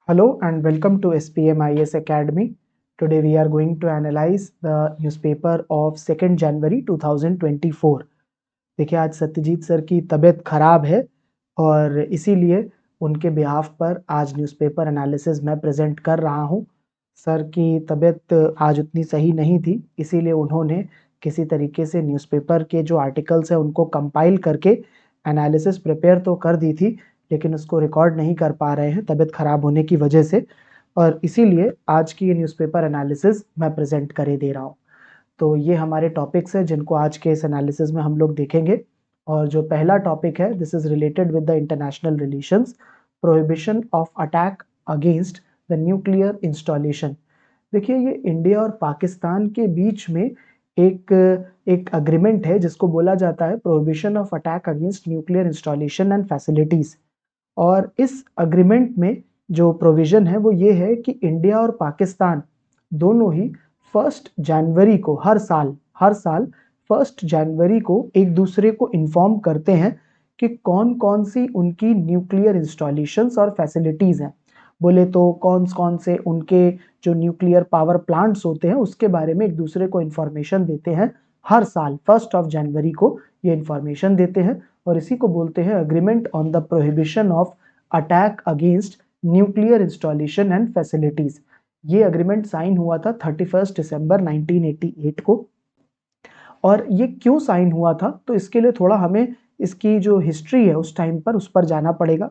Hello and welcome to SPM IAS Academy. Today we are going to analyze the newspaper of 2nd January 2024. देखिए आज Satyajit sir की तबीयत खराब है और इसीलिए उनके बिहाफ पर आज न्यूज़पेपर एनालिसिस मैं प्रेजेंट कर रहा हूं। सर की तबीयत आज उतनी सही नहीं थी, इसीलिए उन्होंने किसी तरीके से न्यूज़पेपर के जो आर्टिकल्स हैं उनको कंपाइल करके एनालिसिस प्रिपेयर तो कर दी थी, लेकिन उसको रिकॉर्ड नहीं कर पा रहे हैं तबीयत खराब होने की वजह से, और इसीलिए आज की ये न्यूज़पेपर एनालिसिस मैं प्रेजेंट करे दे रहा हूँ। तो ये हमारे टॉपिक्स हैं जिनको आज के इस एनालिसिस में हम लोग देखेंगे। और जो पहला टॉपिक है, this is related with the international relations, prohibition of attack against the nuclear installation. देखिए ये इंडिया और पाकिस्तान के बीच में एक एक अग्रीमेंट है जिसको बोला जाता है prohibition of attack against nuclear installation and facilities. और इस अग्रीमेंट में जो प्रोविजन है वो ये है कि इंडिया और पाकिस्तान दोनों ही 1 जनवरी को हर साल 1 जनवरी को एक दूसरे को इन्फॉर्म करते हैं कि कौन कौन सी उनकी न्यूक्लियर इंस्टॉलेशंस और फैसिलिटीज हैं। बोले तो कौन कौन से उनके जो न्यूक्लियर पावर प्लांट्स होते हैं उसके बारे में एक दूसरे को इन्फॉर्मेशन देते हैं। हर साल 1 जनवरी को ये इन्फॉर्मेशन देते हैं और इसी को बोलते हैं agreement on the prohibition of attack against nuclear installation and facilities. ये अग्रीमेंट साइन हुआ था 31 दिसंबर 1988 को। और ये क्यों साइन हुआ था, तो इसके लिए थोड़ा हमें इसकी जो हिस्ट्री है उस टाइम पर उस पर जाना पड़ेगा।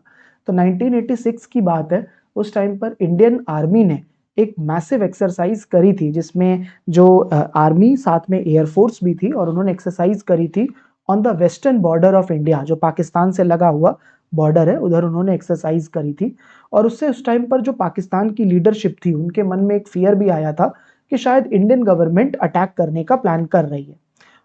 तो 1986 की बात है, उस टाइम पर इंडियन आर्मी ने एक मैसिव एक्सरसाइज करी थी जिसमें जो आर्मी साथ में एयरफोर्स भी थी, और उन्होंने एक्सरसाइज करी थी on the western border of India, जो पाकिस्तान से लगा हुआ बॉर्डर है उधर उन्होंने एक्सरसाइज करी थी। और उससे उस टाइम पर जो पाकिस्तान की लीडरशिप थी उनके मन में एक फियर भी आया था कि शायद इंडियन गवर्नमेंट अटैक करने का प्लान कर रही है।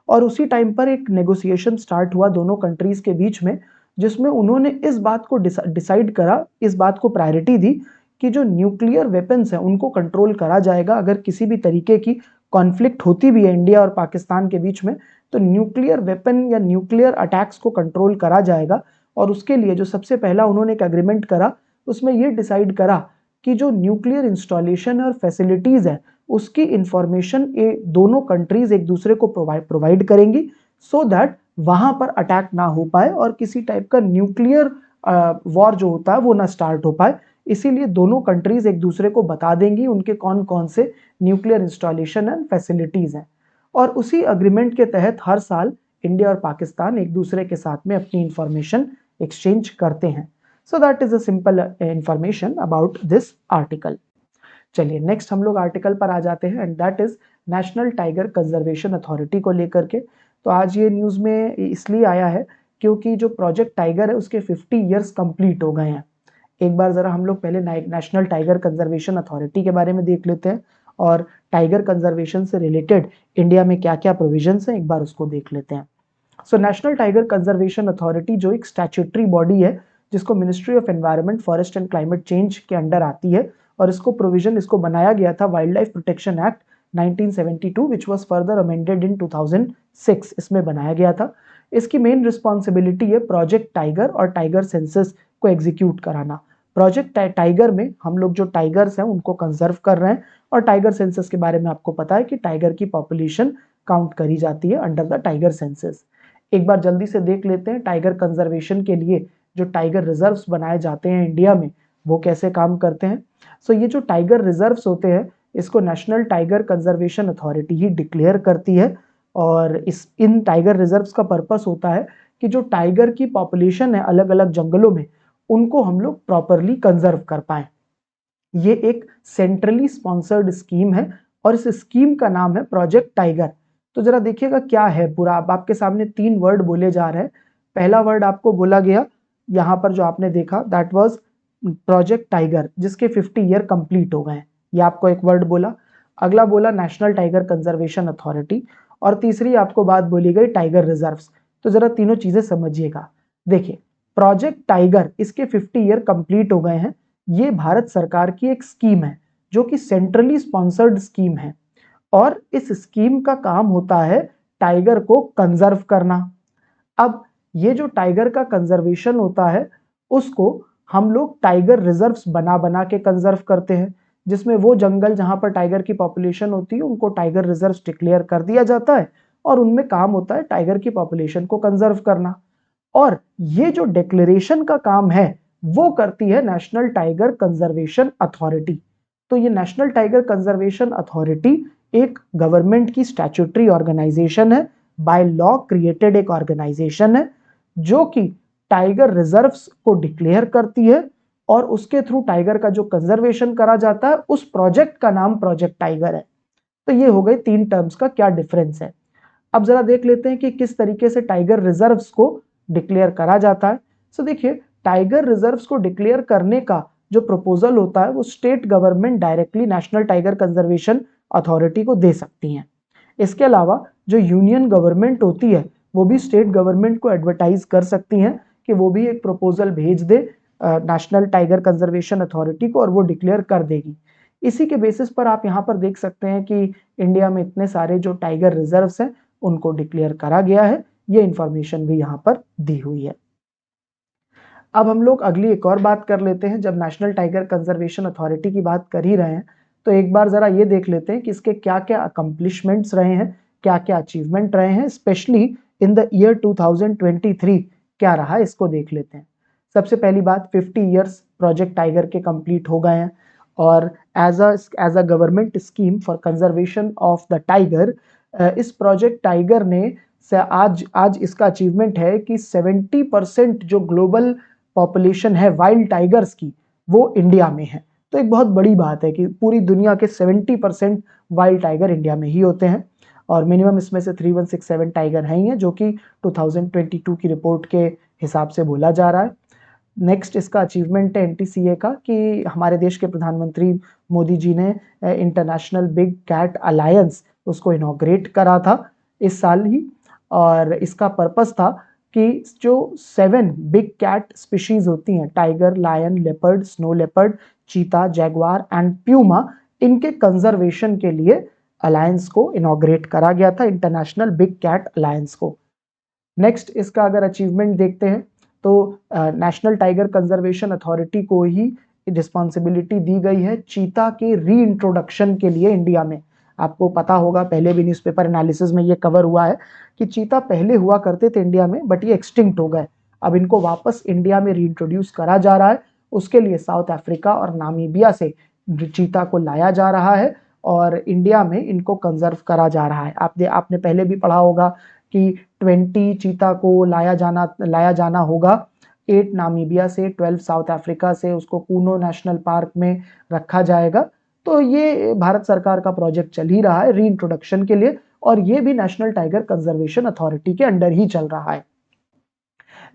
और उसी टाइम पर एक नेगोशिएशन स्टार्ट हुआ दोनों कंट्रीज के बीच में, जिसमें उन्होंने इस बात को डिसाइड करा, इस बात को प्रायोरिटी दी कि जो न्यूक्लियर वेपन्स हैं उनको कंट्रोल करा जाएगा। अगर किसी भी तरीके की कॉन्फ्लिक्ट होती भी है इंडिया और पाकिस्तान के बीच में, तो न्यूक्लियर वेपन या न्यूक्लियर अटैक्स को कंट्रोल करा जाएगा। और उसके लिए जो सबसे पहला उन्होंने एक एग्रीमेंट करा, उसमें यह डिसाइड करा कि जो न्यूक्लियर इंस्टॉलेशन और फैसिलिटीज है उसकी इंफॉर्मेशन ये दोनों कंट्रीज एक दूसरे को प्रोवाइड करेंगी, सो दैट वहां पर अटैक ना हो पाए और किसी टाइप का न्यूक्लियर वॉर जो होता है वो ना स्टार्ट हो पाए। इसीलिए दोनों कंट्रीज एक दूसरे को बता देंगी उनके कौन कौन से न्यूक्लियर इंस्टॉलेशन एंड फैसिलिटीज हैं। और उसी अग्रीमेंट के तहत हर साल इंडिया और पाकिस्तान एक दूसरे के साथ में अपनी इंफॉर्मेशन एक्सचेंज करते हैं। So that is a simple information about this article. चलिए नेक्स्ट हम लोग आर्टिकल पर आ जाते हैं, and that is national tiger conservation authority को लेकर के। तो आज ये न्यूज में इसलिए आया है क्योंकि जो प्रोजेक्ट टाइगर है उसके 50 इयर्स कंप्लीट हो गए हैं। एक बार जरा हम लोग पहले नेशनल टाइगर कंजर्वेशन अथॉरिटी के बारे में देख लेते हैं और टाइगर कंजर्वेशन से रिलेटेड इंडिया में क्या क्या प्रोविजंस हैं एक बार उसको देख लेते हैं। So national tiger conservation authority जो एक स्टैट्यूटरी बॉडी है जिसको ministry of environment, forest and climate change के अंडर आती है, और इसको बनाया गया था wild life protection act 1972 which was further amended in 2006, इसमें बनाया गया था। इसकी मेन रिस्पॉन्सिबिलिटी है प्रोजेक्ट टाइगर और टाइगर सेंसस को एग्जीक्यूट कराना। प्रोजेक्ट टाइगर में हम लोग जो टाइगर्स हैं उनको कंजर्व कर रहे हैं, और टाइगर सेंसस के बारे में आपको पता है कि टाइगर की पॉपुलेशन काउंट करी जाती है अंडर द टाइगर सेंसस। एक बार जल्दी से देख लेते हैं टाइगर कंजर्वेशन के लिए जो टाइगर रिजर्व्स बनाए जाते हैं इंडिया में वो कैसे काम करते हैं। सो ये जो टाइगर रिजर्व्स होते हैं इसको नेशनल टाइगर कंजर्वेशन अथॉरिटी ही डिक्लेयर करती है, और इन टाइगर रिजर्व्स का पर्पस होता है कि जो टाइगर की पॉपुलेशन है अलग अलग जंगलों में उनको हम लोग प्रॉपरली कंजर्व कर पाए। ये एक सेंट्रली स्पॉन्सर्ड स्कीम है और इस स्कीम का नाम है प्रोजेक्ट टाइगर। तो जरा देखिएगा क्या है पूरा, आपके सामने 3 वर्ड बोले जा रहे हैं। पहला वर्ड आपको बोला गया यहाँ पर जो आपने देखा दैट वाज प्रोजेक्ट टाइगर जिसके 50 ईयर कंप्लीट हो गए हैं, ये आपको एक वर्ड बोला। अगला बोला नेशनल टाइगर कंजर्वेशन अथॉरिटी, और तीसरी आपको बात बोली गई टाइगर रिजर्व्स। तो जरा तीनों चीजें समझिएगा। देखिए प्रोजेक्ट टाइगर इसके 50 ईयर कंप्लीट हो गए हैं, ये भारत सरकार की एक स्कीम है जो कि सेंट्रली स्पॉन्सर्ड स्कीम है, और इस स्कीम का काम होता है टाइगर को कंजर्व करना। अब ये जो टाइगर का कंजर्वेशन होता है उसको हम लोग टाइगर रिजर्व्स बना बना के कंजर्व करते हैं, जिसमें वो जंगल जहां पर टाइगर की पॉपुलेशन होती है उनको टाइगर रिजर्व्स डिक्लेयर कर दिया जाता है और उनमें काम होता है टाइगर की पॉपुलेशन को कंजर्व करना। और ये जो डिक्लेरेशन का काम है वो करती है नेशनल टाइगर कंजर्वेशन अथॉरिटी। तो ये नेशनल टाइगर कंजर्वेशन अथॉरिटी एक गवर्नमेंट की स्टैट्यूटरी ऑर्गेनाइजेशन है, बाय लॉ क्रिएटेड एक ऑर्गेनाइजेशन है जो कि टाइगर रिजर्व्स को डिक्लेयर करती है और उसके थ्रू टाइगर का जो कंजर्वेशन करा जाता है उस प्रोजेक्ट का नाम प्रोजेक्ट टाइगर है। तो ये हो गए तीन टर्म्स का क्या डिफरेंस है। अब जरा देख लेते हैं कि किस तरीके से टाइगर रिजर्व्स को डिक्लेयर करा जाता है। सो देखिए, टाइगर रिजर्व्स को डिक्लेयर करने का जो प्रपोजल होता है वो state government directly national tiger conservation authority को दे सकती हैं। इसके अलावा जो यूनियन गवर्नमेंट होती है वो भी स्टेट गवर्नमेंट को एडवर्टाइज कर सकती हैं कि वो भी एक प्रपोजल भेज दे नेशनल टाइगर कंजर्वेशन अथॉरिटी को और वो डिक्लेयर कर देगी। इसी के बेसिस पर आप यहाँ पर देख सकते हैं कि इंडिया में इतने सारे जो टाइगर रिजर्व्स हैं उनको डिक्लेयर करा गया है। ये इंफॉर्मेशन भी यहाँ पर दी हुई है। अब हम लोग अगली एक और बात कर लेते हैं। जब नेशनल टाइगर कंजर्वेशन अथॉरिटी की बात कर ही रहे हैं तो एक बार जरा ये देख लेते हैं कि इसके क्या क्या अकम्पलिशमेंट्स रहे हैं, क्या क्या अचीवमेंट रहे हैं, स्पेशली इन द ईयर 2023 क्या रहा है, इसको देख लेते हैं। सबसे पहली बात, 50 ईयर्स प्रोजेक्ट टाइगर के कंप्लीट हो गए हैं और as a government scheme for conservation of the tiger, इस प्रोजेक्ट टाइगर ने से आज इसका अचीवमेंट है कि 70% जो ग्लोबल पॉपुलेशन है वाइल्ड टाइगर्स की वो इंडिया में है। तो एक बहुत बड़ी बात है कि पूरी दुनिया के 70% वाइल्ड टाइगर इंडिया में ही होते हैं और मिनिमम इसमें से 3167 टाइगर हैं ही हैं, जो कि 2022 की रिपोर्ट के हिसाब से बोला जा रहा है। नेक्स्ट इसका अचीवमेंट है एनटीसीए का कि हमारे देश के प्रधानमंत्री मोदी जी ने इंटरनेशनल बिग कैट अलायंस उसको इनॉग्रेट करा था इस साल ही, और इसका पर्पस था कि जो 7 बिग कैट स्पीशीज होती हैं, tiger, lion, leopard, snow leopard, cheetah, jaguar and puma, इनके कंजर्वेशन के लिए अलायंस को इनॉग्रेट करा गया था, इंटरनेशनल बिग कैट अलायंस को। नेक्स्ट इसका अगर अचीवमेंट देखते हैं तो नेशनल टाइगर कंजर्वेशन अथॉरिटी को ही रिस्पॉन्सिबिलिटी दी गई है चीता के री इंट्रोडक्शन के लिए इंडिया में। आपको पता होगा, पहले भी न्यूज़पेपर एनालिसिस में ये कवर हुआ है कि चीता पहले हुआ करते थे इंडिया में बट ये एक्सटिंक्ट हो गए। अब इनको वापस इंडिया में रीइंट्रोड्यूस करा जा रहा है। उसके लिए साउथ अफ्रीका और नामीबिया से चीता को लाया जा रहा है और इंडिया में इनको कंजर्व करा जा रहा है। आपने पहले भी पढ़ा होगा कि 20 चीता को लाया जाना होगा, 8 नामीबिया से, 12 साउथ अफ्रीका से, उसको कूनो नेशनल पार्क में रखा जाएगा। तो ये भारत सरकार का प्रोजेक्ट चल ही रहा है री इंट्रोडक्शन के लिए और ये भी नेशनल टाइगर कंजर्वेशन अथॉरिटी के अंडर ही चल रहा है।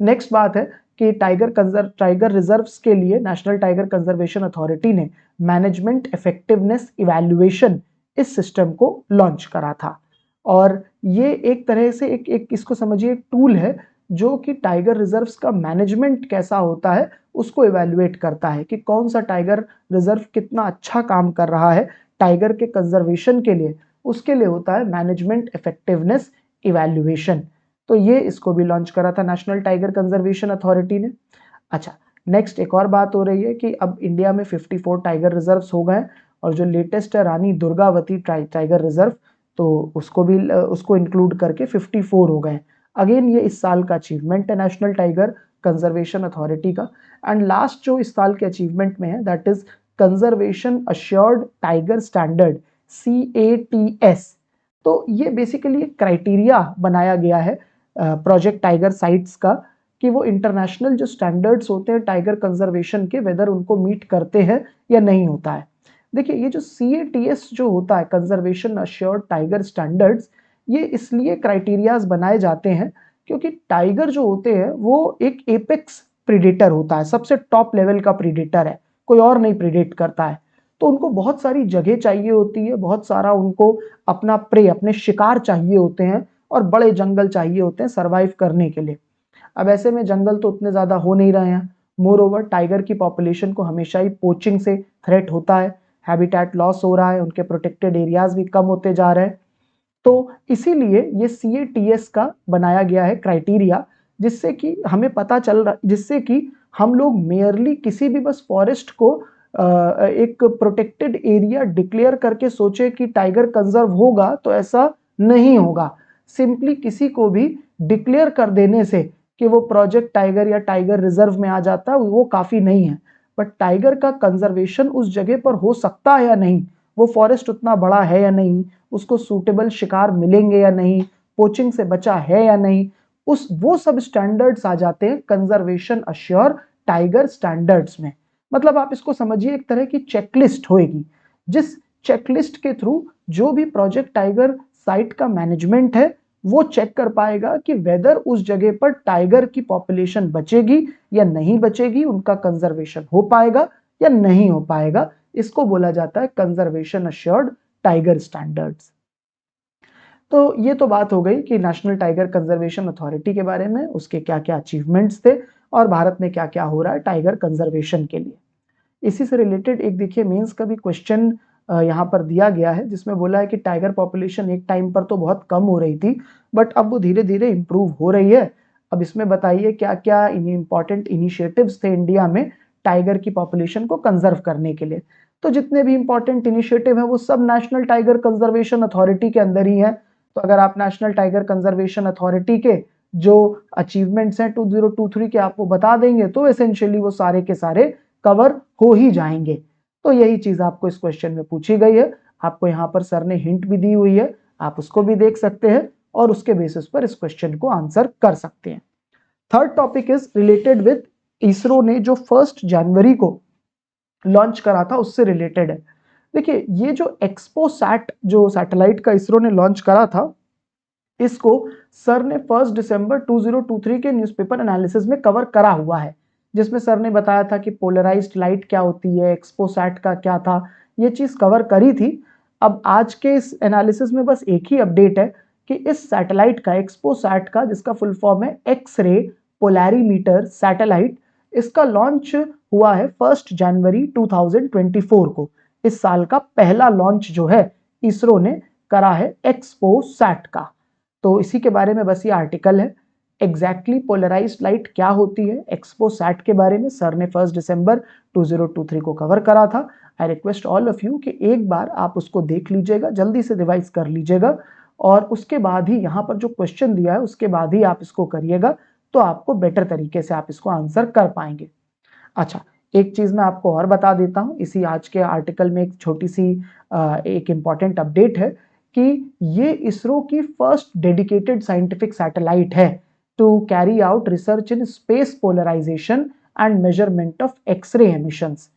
नेक्स्ट बात है कि टाइगर रिजर्व्स के लिए नेशनल टाइगर कंजर्वेशन अथॉरिटी ने मैनेजमेंट इफेक्टिवनेस इवैल्यूएशन इस सिस्टम को लॉन्च करा था और ये एक तरह से एक इसको समझिए टूल है जो कि टाइगर रिजर्व्स का मैनेजमेंट कैसा होता है उसको इवैल्यूएट करता है कि कौन सा टाइगर रिजर्व कितना अच्छा काम कर रहा है टाइगर के कंजर्वेशन के लिए। उसके लिए होता है मैनेजमेंट इफेक्टिवनेस इवैल्यूएशन। तो ये इसको भी लॉन्च करा था नेशनल टाइगर कंजर्वेशन अथॉरिटी ने। अच्छा, नेक्स्ट एक और बात हो रही है कि अब इंडिया में 54 टाइगर रिजर्व्स हो गए और जो लेटेस्ट है रानी दुर्गावती टाइगर रिजर्व, तो उसको इंक्लूड करके 54 हो गए। अगेन ये इस साल का अचीवमेंट है नेशनल टाइगर कंजर्वेशन अथॉरिटी का। एंड लास्ट जो इस साल के अचीवमेंट में है that is conservation assured tiger standard, CATS। तो ये बेसिकली एक क्राइटेरिया बनाया गया है प्रोजेक्ट टाइगर साइट्स का कि वो इंटरनेशनल जो स्टैंडर्ड्स होते हैं टाइगर कंजर्वेशन के वेदर उनको मीट करते हैं या नहीं होता है। देखिए, ये जो CATS जो होता है कंजर्वेशन अश्योर्ड टाइगर स्टैंडर्ड्स, ये इसलिए क्राइटेरियाज बनाए जाते हैं क्योंकि टाइगर जो होते हैं वो एक एपेक्स प्रीडेटर होता है, सबसे टॉप लेवल का प्रीडेटर है, कोई और नहीं प्रीडेट करता है। तो उनको बहुत सारी जगह चाहिए होती है, बहुत सारा उनको अपना प्रे, अपने शिकार चाहिए होते हैं और बड़े जंगल चाहिए होते हैं सरवाइव करने के लिए। अब ऐसे में जंगल तो उतने ज्यादा हो नहीं रहे हैं। मोर ओवर टाइगर की पॉपुलेशन को हमेशा ही पोचिंग से थ्रेट होता है, हैबिटेट लॉस हो रहा है, उनके प्रोटेक्टेड एरियाज भी कम होते जा रहे हैं। तो इसीलिए ये CATS का बनाया गया है क्राइटेरिया जिससे कि हम लोग मेयरली किसी भी बस फॉरेस्ट को एक प्रोटेक्टेड एरिया डिक्लेयर करके सोचे कि टाइगर कंजर्व होगा, तो ऐसा नहीं होगा। सिंपली किसी को भी डिक्लेयर कर देने से कि वो प्रोजेक्ट टाइगर या टाइगर रिजर्व में आ जाता है, वो काफी नहीं है। बट टाइगर का कंजर्वेशन उस जगह पर हो सकता है या नहीं, वो फॉरेस्ट उतना बड़ा है या नहीं, उसको सूटेबल शिकार मिलेंगे या नहीं, पोचिंग से बचा है या नहीं, वो सब स्टैंडर्ड्स आ जाते हैं कंजर्वेशन अश्योर टाइगर स्टैंडर्ड्स में। मतलब आप इसको समझिए एक तरह की चेकलिस्ट होएगी, जिस चेकलिस्ट के थ्रू जो भी प्रोजेक्ट टाइगर साइट का मैनेजमेंट है वो चेक कर पाएगा कि वेदर उस जगह पर टाइगर की पॉपुलेशन बचेगी या नहीं बचेगी, उनका कंजर्वेशन हो पाएगा या नहीं हो पाएगा। इसको बोला जाता है कंजर्वेशन अश्योर्ड टाइगर स्टैंडर्ड्स। तो ये तो बात हो गई कि नेशनल टाइगर कंजर्वेशन अथॉरिटी के बारे में, उसके क्या क्या अचीवमेंट्स थे और भारत में क्या क्या हो रहा है टाइगर कंजर्वेशन के लिए। इसी से रिलेटेड एक देखिए मेंस का भी क्वेश्चन यहाँ पर दिया गया है, जिसमें बोला है कि टाइगर पॉपुलेशन एक टाइम पर तो बहुत कम हो रही थी, बट अब वो धीरे धीरे इंप्रूव हो रही है। अब इसमें बताइए क्या क्या इंपॉर्टेंट इनिशिएटिव्स थे इंडिया में टाइगर की पॉपुलेशन को कंजर्व करने के लिए। तो जितने भी इंपॉर्टेंट इनिशिएटिव है वो सब नेशनल टाइगर कंजर्वेशन अथॉरिटी के अंदर ही है। तो अगर आप नेशनल टाइगर कंजर्वेशन अथॉरिटी के जो अचीवमेंट्स हैं 2023 के आपको बता देंगे, तो एसेंशियली वो सारे के सारे कवर हो ही जाएंगे। तो यही चीज आपको इस क्वेश्चन में पूछी गई है। आपको यहाँ पर सर ने हिंट भी दी हुई है, आप उसको भी देख सकते हैं और उसके बेसिस पर इस क्वेश्चन को आंसर कर सकते हैं। Third topic is related with ISRO ने जो 1 जनवरी को लॉन्च करा था उससे रिलेटेड है। देखिए ये जो एक्सपोसैट जो सैटेलाइट का इसरो ने लॉन्च करा था, इसको सर ने 1 दिसंबर 2023 के न्यूज़पेपर एनालिसिस में कवर करा हुआ है, जिसमें सर ने बताया था कि पोलराइज्ड लाइट क्या होती है, एक्सपोसैट का क्या था, ये चीज कवर करी थी। अब आज के इस एनालिसिस में बस एक ही अपडेट है कि इस सैटेलाइट का, एक्सपोसैट का, जिसका फुल फॉर्म है एक्स रे पोलैरीमीटर सैटेलाइट, इसका लॉन्च हुआ है 1 जनवरी 2024 को। इस साल का पहला लॉन्च जो है इसरो ने करा है एक्सपोसैट का। तो इसी के बारे में बस ये आर्टिकल है। एग्जैक्टली पोलराइज्ड लाइट क्या होती है, एक्सपोसैट के बारे में सर ने 1 दिसंबर 2023 को कवर करा था। I request all of you कि एक बार आप उसको देख लीजिएगा, जल्दी से रिवाइज कर लीजिएगा और उसके बाद ही यहाँ पर जो क्वेश्चन दिया है उसके बाद ही आप इसको करिएगा, तो आपको बेटर तरीके से आप इसको आंसर कर पाएंगे। अच्छा, एक चीज मैं आपको और बता देता हूं, इसी आज के आर्टिकल में एक छोटी सी एक इंपॉर्टेंट अपडेट है कि ये इसरो की फर्स्ट डेडिकेटेड साइंटिफिक सैटेलाइट है to carry out research in space polarisation and measurement of X ray emissions.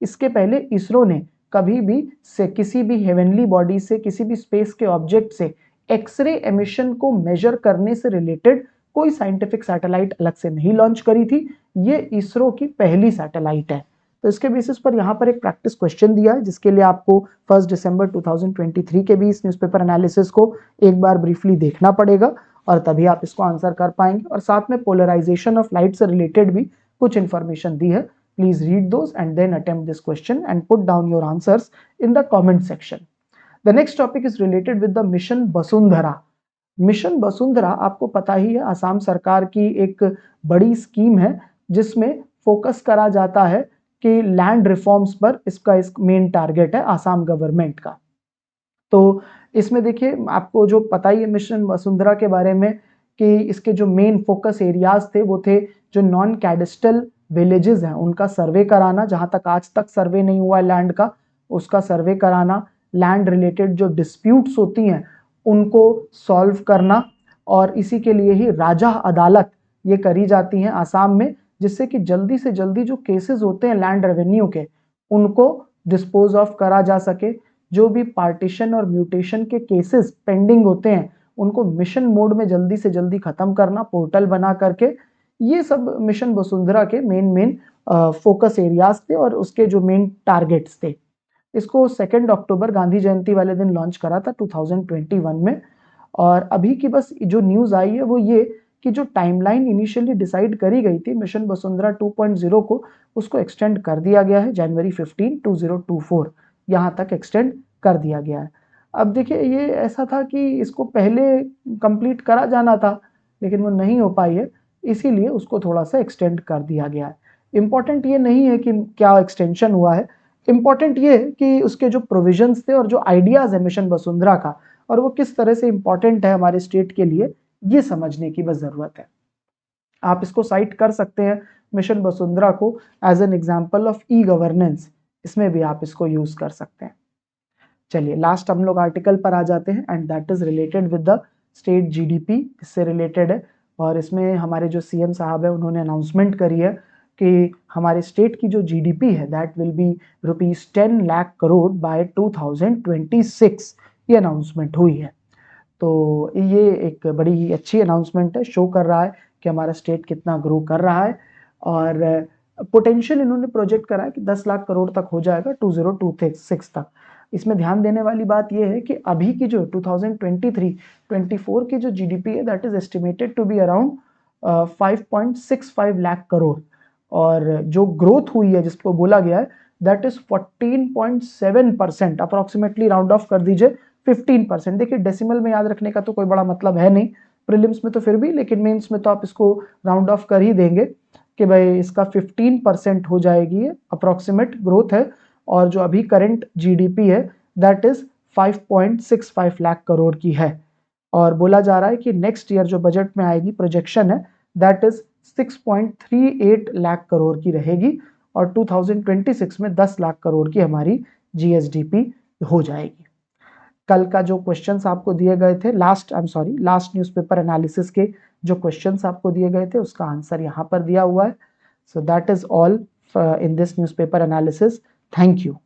इसके पहले इसरो ने कभी भी से किसी भी हेवनली बॉडी से, किसी भी स्पेस के ऑब्जेक्ट से एक्सरे एमिशन को मेजर करने से रिलेटेड कोई साइंटिफिक सैटेलाइट अलग से नहीं लॉन्च करी थी। ये इसरो की पहली सैटेलाइट है। तो इसके बेसिस पर यहाँ पर एक प्रैक्टिस क्वेश्चन दिया है, जिसके लिए आपको 1 दिसंबर 2023 के भी इस न्यूज़पेपर एनालिसिस को एक बार ब्रीफली देखना पड़ेगा और तभी आप इसको आंसर कर पाएंगे। और साथ में पोलराइजेशन ऑफ लाइट से रिलेटेड भी कुछ इंफॉर्मेशन दी है। Please read those and then attempt this question and put down your answers in the comment section. The next topic is related with the mission Vasundhara. Mission Vasundhara आपको पता ही है, असम सरकार की एक बड़ी स्कीम है जिसमें फोकस करा जाता है कि लैंड रिफॉर्म्स पर इसका मेन टारगेट है असम गवर्नमेंट का। तो इसमें देखिए आपको जो पता ही है मिशन वसुंधरा के बारे में कि इसके जो मेन फोकस एरियाज थे वो थे जो नॉन कैडेस्टल विलेजेस हैं उनका सर्वे कराना, जहां तक आज तक सर्वे नहीं हुआ है लैंड का उसका सर्वे कराना, लैंड रिलेटेड जो डिस्प्यूट्स होती हैं उनको सॉल्व करना, और इसी के लिए ही राजा अदालत ये करी जाती हैं आसाम में, जिससे कि जल्दी से जल्दी जो केसेस होते हैं लैंड रेवेन्यू के उनको डिस्पोज ऑफ करा जा सके। जो भी पार्टीशन और म्यूटेशन के केसेस पेंडिंग होते हैं उनको मिशन मोड में जल्दी से जल्दी खत्म करना, पोर्टल बना करके। ये सब मिशन वसुंधरा के मेन फोकस एरियाज थे और उसके जो मेन टारगेट्स थे। इसको 2 अक्टूबर गांधी जयंती वाले दिन लॉन्च करा था 2021 में। और अभी की बस जो न्यूज आई है वो ये कि जो टाइमलाइन इनिशियली डिसाइड करी गई थी मिशन वसुंधरा 2.0 को, उसको एक्सटेंड कर दिया गया है जनवरी 15, 2024 यहाँ तक एक्सटेंड कर दिया गया है। अब देखिए ये ऐसा था कि इसको पहले कंप्लीट करा जाना था लेकिन वो नहीं हो पाई है, इसीलिए उसको थोड़ा सा एक्सटेंड कर दिया गया है। इंपॉर्टेंट ये नहीं है कि क्या एक्सटेंशन हुआ है, इंपॉर्टेंट ये है कि उसके जो प्रोविजंस थे और जो आइडियाज है मिशन वसुंधरा का और वो किस तरह से इंपॉर्टेंट है हमारे स्टेट के लिए, ये समझने की बस जरूरत है। आप इसको साइट कर सकते हैं मिशन वसुंधरा को as an example of e governance, इसमें भी आप इसको यूज कर सकते हैं। चलिए लास्ट हम लोग आर्टिकल पर आ जाते हैं and that is related with the state GDP, इससे रिलेटेड है। और इसमें हमारे जो सीएम साहब है उन्होंने अनाउंसमेंट करी है कि हमारे स्टेट की जो जीडीपी है that will be ₹10 lakh crore by 2026, ये अनाउंसमेंट हुई है। तो ये एक बड़ी ही अच्छी अनाउंसमेंट है, शो कर रहा है कि हमारा स्टेट कितना ग्रो कर रहा है। और पोटेंशियल इन्होंने प्रोजेक्ट करा है कि 10 लाख करोड़ तक हो जाएगा 2026 तक। इसमें ध्यान देने वाली बात यह है कि अभी की जो 2023-24 की जो जीडीपी है that is estimated to be around 5.65 lakh crore, और जो ग्रोथ हुई है जिसको बोला गया है that is 14.7%, approximately round off कर दीजिए 15%। देखिए डेसिमल में याद रखने का तो कोई बड़ा मतलब है नहीं, प्रीलिम्स में तो फिर भी, लेकिन मेंस में तो आप इसको राउंड ऑफ कर ही देंगे कि भाई इसका 15% हो जाएगी, अप्रोक्सीमेट ग्रोथ है। और जो अभी करंट जीडीपी है दैट इज 5.65 लाख करोड़ की है। और बोला जा रहा है कि नेक्स्ट ईयर जो बजट में आएगी प्रोजेक्शन है दैट इज 6.38 लाख करोड़ की रहेगी, और 2026 में 10 लाख करोड़ की हमारी जीएसडीपी हो जाएगी। कल का जो क्वेश्चंस आपको दिए गए थे लास्ट न्यूज़पेपर एनालिसिस के जो क्वेश्चंस आपको दिए गए थे उसका आंसर यहाँ पर दिया हुआ है। So that is all in this newspaper analysis. Thank you.